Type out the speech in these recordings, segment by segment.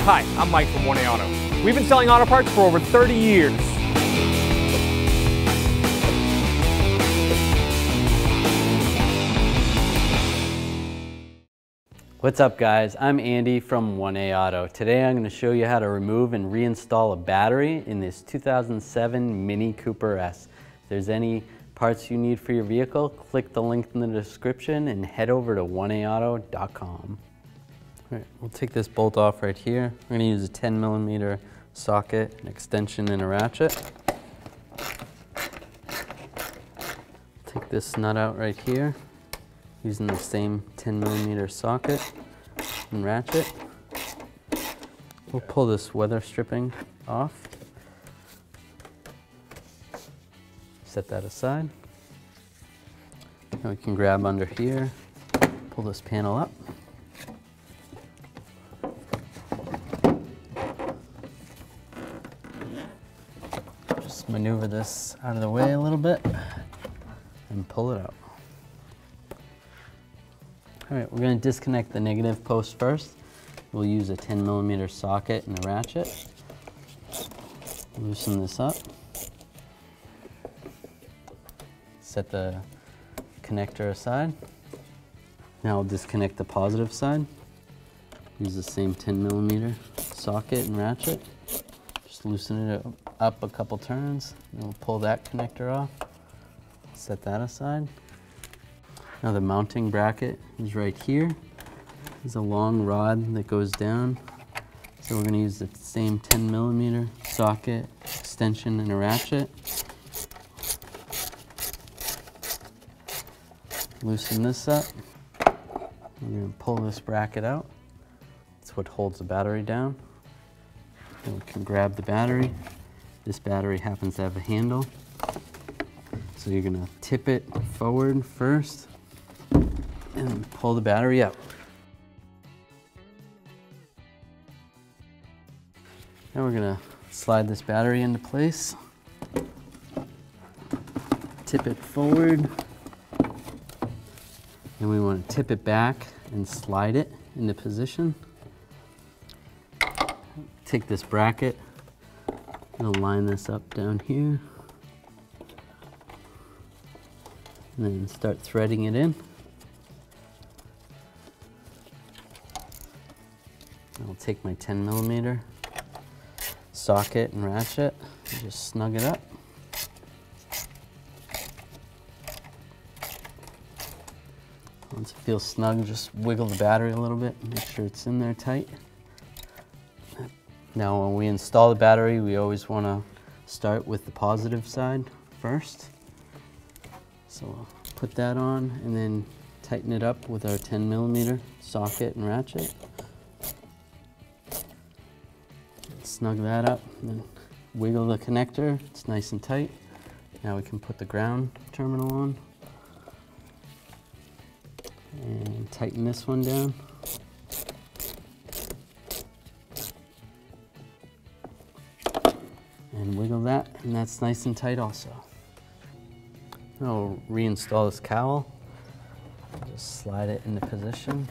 Hi, I'm Mike from 1A Auto. We've been selling auto parts for over 30 years. What's up guys, I'm Andy from 1A Auto. Today I'm going to show you how to remove and reinstall a battery in this 2007 Mini Cooper S. If there's any parts you need for your vehicle, click the link in the description and head over to 1aauto.com. Alright, we'll take this bolt off right here. We're going to use a 10mm socket, an extension and a ratchet. Take this nut out right here, using the same 10mm socket and ratchet. We'll pull this weather stripping off. Set that aside. Now we can grab under here, pull this panel up. Just maneuver this out of the way a little bit and pull it out. All right, we're going to disconnect the negative post first. We'll use a 10mm socket and a ratchet. Loosen this up. Set the connector aside. Now we'll disconnect the positive side. Use the same 10mm socket and ratchet. Just loosen it up a couple turns, and we'll pull that connector off. Set that aside. Now the mounting bracket is right here. There's a long rod that goes down. So we're going to use the same 10mm socket, extension, and a ratchet. Loosen this up. We're going to pull this bracket out. That's what holds the battery down. Then we can grab the battery. This battery happens to have a handle. So you're going to tip it forward first and pull the battery out. Now we're going to slide this battery into place. Tip it forward. And we want to tip it back and slide it into position. Take this bracket and line this up down here. And then start threading it in. I'll take my 10mm socket and ratchet and just snug it up. Once it feels snug, just wiggle the battery a little bit, make sure it's in there tight. Now when we install the battery, we always want to start with the positive side first. So we'll put that on and then tighten it up with our 10mm socket and ratchet. Snug that up and then wiggle the connector. It's nice and tight. Now we can put the ground terminal on and tighten this one down. And wiggle that, and that's nice and tight also. Now we'll reinstall this cowl. Just slide it into position.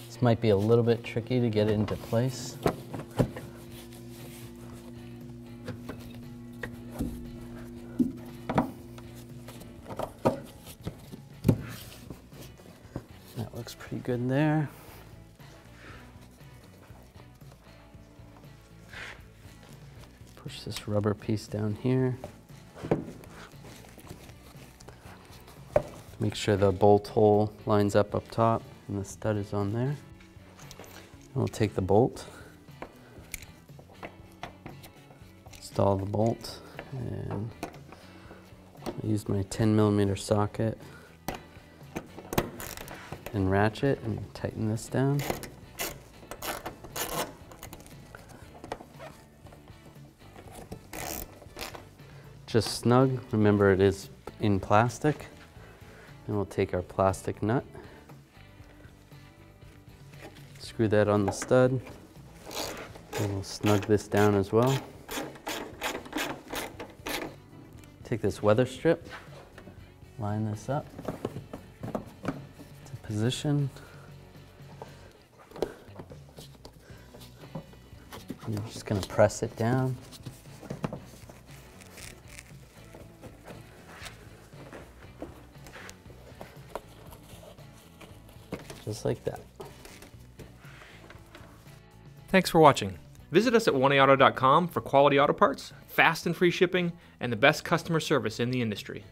This might be a little bit tricky to get it into place. That looks pretty good there. Push this rubber piece down here. Make sure the bolt hole lines up top and the stud is on there. And we'll take the bolt, install the bolt, and I use my 10mm socket and ratchet and tighten this down. Just snug. Remember, it is in plastic. And we'll take our plastic nut, screw that on the stud, and we'll snug this down as well. Take this weather strip, line this up, position. You're just going to press it down. Just like that. Thanks for watching. Visit us at oneauto.com for quality auto parts, fast and free shipping, and the best customer service in the industry.